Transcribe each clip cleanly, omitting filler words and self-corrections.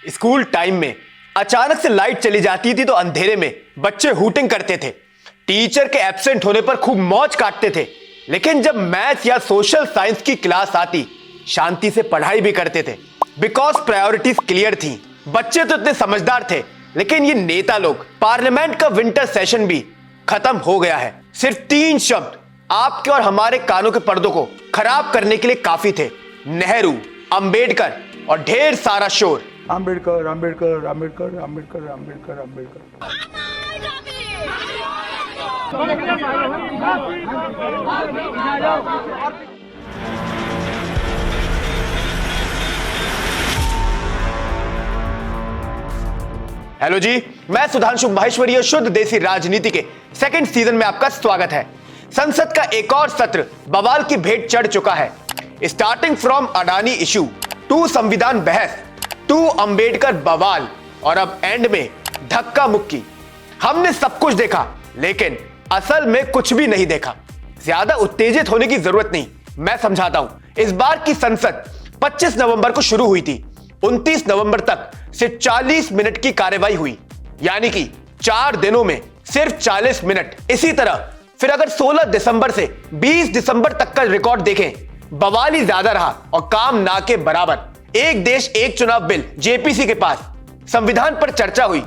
School time में अचानक से लाइट चली जाती थी तो अंधेरे में बच्चे हूटिंग करते थे। टीचर के एब्सेंट होने पर खूब मौज काटते थे। लेकिन जब मैथ्स या सोशल साइंस की क्लास आती, शांति से पढ़ाई भी करते थे, बिकॉज प्रायोरिटीज क्लियर थी। बच्चे तो इतने समझदार थे, लेकिन ये नेता लोग, पार्लियामेंट का विंटर सेशन भी खत्म हो गया है। सिर्फ 3 शब्द आपके और हमारे कानों के पर्दों को खराब करने के लिए काफी थे। नेहरू, अंबेडकर और ढेर सारा शोर। अंबेडकर अंबेडकर अंबेडकर अंबेडकर अंबेडकर अंबेडकर। हेलो जी, मैं सुधांशु माहेश्वरी और शुद्ध देसी राजनीति के सेकंड सीजन में आपका स्वागत है। संसद का एक और सत्र बवाल की भेंट चढ़ चुका है। Starting from Adani issue to संविधान बहस टू अंबेडकर बवाल और अब एंड में धक्का मुक्की। हमने सब कुछ देखा, लेकिन असल में कुछ भी नहीं देखा। ज्यादा उत्तेजित होने की जरूरत नहीं, मैं समझाता हूं। इस बार की संसद 25 नवंबर को शुरू हुई थी। 29 नवंबर तक सिर्फ 40 मिनट की कार्यवाही हुई, यानी कि 4 दिनों में सिर्फ 40 मिनट। इसी तरह फिर अगर 16 दिसंबर से 20 दिसंबर तक का रिकॉर्ड देखें, बवाल ही ज्यादा रहा और काम ना के बराबर। एक देश एक चुनाव बिल जेपीसी के पास, संविधान पर चर्चा हुई,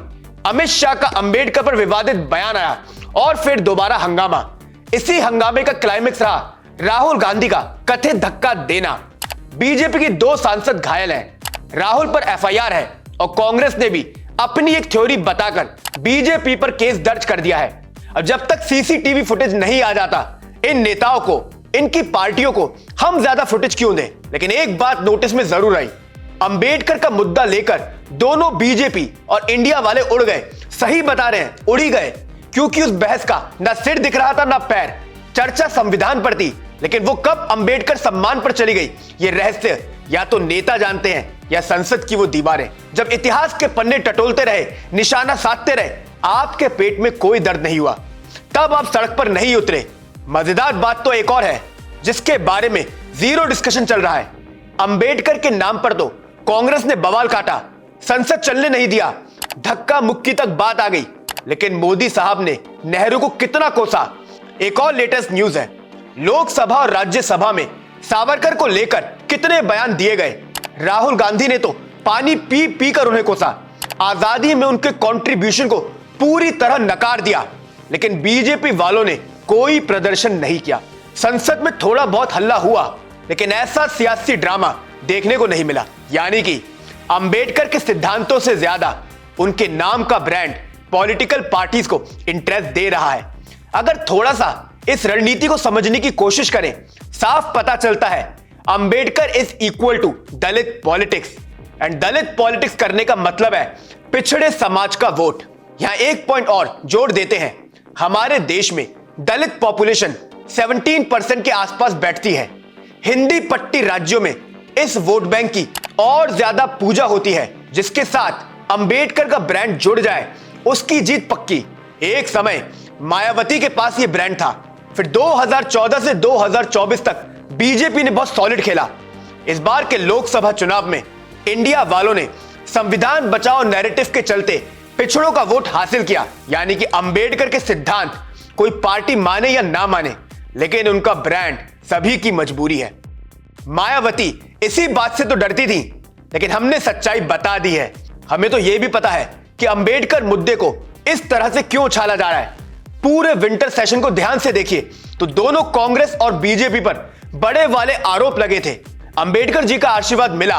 अमित शाह का अंबेडकर पर विवादित बयान आया और फिर दोबारा हंगामा। इसी हंगामे का क्लाइमेक्स रहा राहुल गांधी का कथित धक्का देना। बीजेपी की 2 सांसद घायल हैं, राहुल पर एफआईआर है और कांग्रेस ने भी अपनी एक थ्योरी बताकर बीजेपी पर केस दर्ज कर दिया है। अब जब तक सीसीटीवी फुटेज नहीं आ जाता, इन नेताओं को, इनकी पार्टियों को हम ज्यादा फुटेज क्यों दें। लेकिन एक बात नोटिस में जरूर आई, अंबेडकर का मुद्दा लेकर दोनों बीजेपी और इंडिया वाले उड़ गए। सही बता रहे हैं, उड़ी गए, क्योंकि उस बहस का ना सिर दिख रहा था ना पैर। चर्चा संविधान पर थी, लेकिन वो कब अंबेडकर सम्मान पर चली गई, ये रहस्य या तो नेता जानते हैं या संसद की वो दीवारें। जब इतिहास के पन्ने टटोलते रहे, निशाना साधते रहे, आपके पेट में कोई दर्द नहीं हुआ, तब आप सड़क पर नहीं उतरे। मजेदार बात तो एक और है, जिसके बारे में जीरो डिस्कशन चल रहा है। अंबेडकर के नाम पर तो कांग्रेस ने बवाल काटा, संसद चलने नहीं दिया, धक्का मुक्की तक बात आ गई, लेकिन मोदी साहब ने नेहरू को कितना कोसा। एक और लेटेस्ट न्यूज है, लोकसभा और राज्यसभा में सावरकर को लेकर कितने बयान दिए गए। राहुल गांधी ने तो पानी पी पी कर उन्हें कोसा, आजादी में उनके कंट्रीब्यूशन को पूरी तरह नकार दिया। लेकिन बीजेपी वालों ने कोई प्रदर्शन नहीं किया। संसद में थोड़ा बहुत हल्ला हुआ, लेकिन ऐसा सियासी ड्रामा देखने को नहीं मिला। यानी कि अंबेडकर के सिद्धांतों से ज्यादा उनके नाम का ब्रांड पॉलिटिकल पार्टीज को इंटरेस्ट दे रहा है। अगर थोड़ा सा इस रणनीति को समझने की कोशिश करें, साफ पता चलता है Ambedkar is equal to Dalit politics. And Dalit politics करने का मतलब है पिछड़े समाज का वोट। यहां एक पॉइंट और जोड़ देते हैं, हमारे देश में दलित पॉपुलेशन 17% के आसपास बैठती है। हिंदी पट्टी राज्यों में इस वोट बैंक की और ज्यादा पूजा होती है। जिसके साथ अंबेडकर का ब्रांड जुड़ जाए, उसकी जीत पक्की। एक समय मायावती के पास यह ब्रांड था, फिर 2014 से 2024 तक बीजेपी ने बहुत सॉलिड खेला। इस बार के लोकसभा चुनाव में इंडिया वालों ने संविधान बचाओ नैरेटिव के चलते पिछड़ों का वोट हासिल किया। यानी कि अंबेडकर के सिद्धांत कोई पार्टी माने या ना माने, लेकिन उनका ब्रांड सभी की मजबूरी है। मायावती इसी बात से तो डरती थी, लेकिन हमने सच्चाई बता दी है। हमें तो यह भी पता है कि अंबेडकर मुद्दे को इस तरह से क्यों उछाला जा रहा है। पूरे विंटर सेशन को ध्यान से देखिए तो दोनों कांग्रेस और बीजेपी पर बड़े वाले आरोप लगे थे। अंबेडकर जी का आशीर्वाद मिला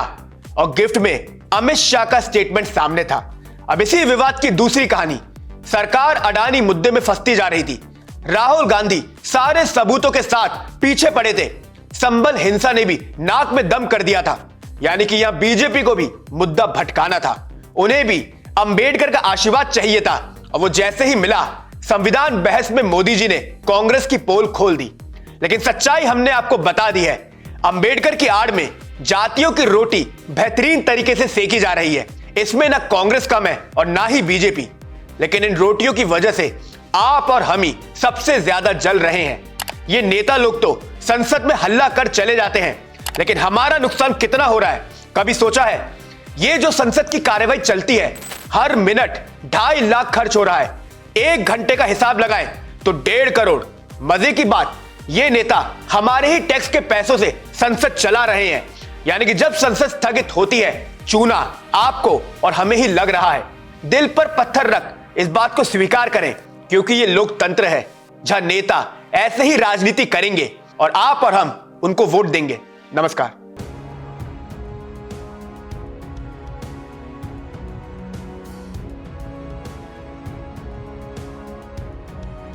और गिफ्ट में अमित शाह का स्टेटमेंट सामने था। अब इसी विवाद की दूसरी कहानी, सरकार अडानी मुद्दे में फंसती जा रही थी। राहुल गांधी सारे सबूतों के साथ पीछे पड़े थे। संबल हिंसा ने भी नाक में दम कर दिया था। यानी कि यहां बीजेपी को भी मुद्दा भटकाना था। उन्हें भी अंबेडकर का आशीर्वाद चाहिए था और वो जैसे ही मिला, संविधान बहस में मोदी जी ने कांग्रेस की पोल खोल दी। लेकिन सच्चाई हमने आपको बता दी है, अंबेडकर की आड़ में जातियों की रोटी बेहतरीन तरीके से सेकी जा रही है। इसमें ना कांग्रेस कम है और ना ही बीजेपी। लेकिन इन रोटियों की वजह से आप और हम ही सबसे ज्यादा जल रहे हैं। ये नेता लोग तो संसद में हल्ला कर चले जाते हैं, लेकिन हमारा नुकसान कितना हो रहा है कभी सोचा है? ये जो संसद की कार्यवाही चलती है, हर मिनट 2.5 लाख खर्च हो रहा है। 1 घंटे का हिसाब लगाएं तो 1.5 करोड़। मजे की बात, ये नेता हमारे ही टैक्स के पैसों से संसद चला रहे हैं। यानी कि जब संसद स्थगित होती है, चूना आपको और हमें ही लग रहा है। दिल पर पत्थर रख इस बात को स्वीकार करें, क्योंकि ये लोकतंत्र है जहां नेता ऐसे ही राजनीति करेंगे और आप और हम उनको वोट देंगे। नमस्कार।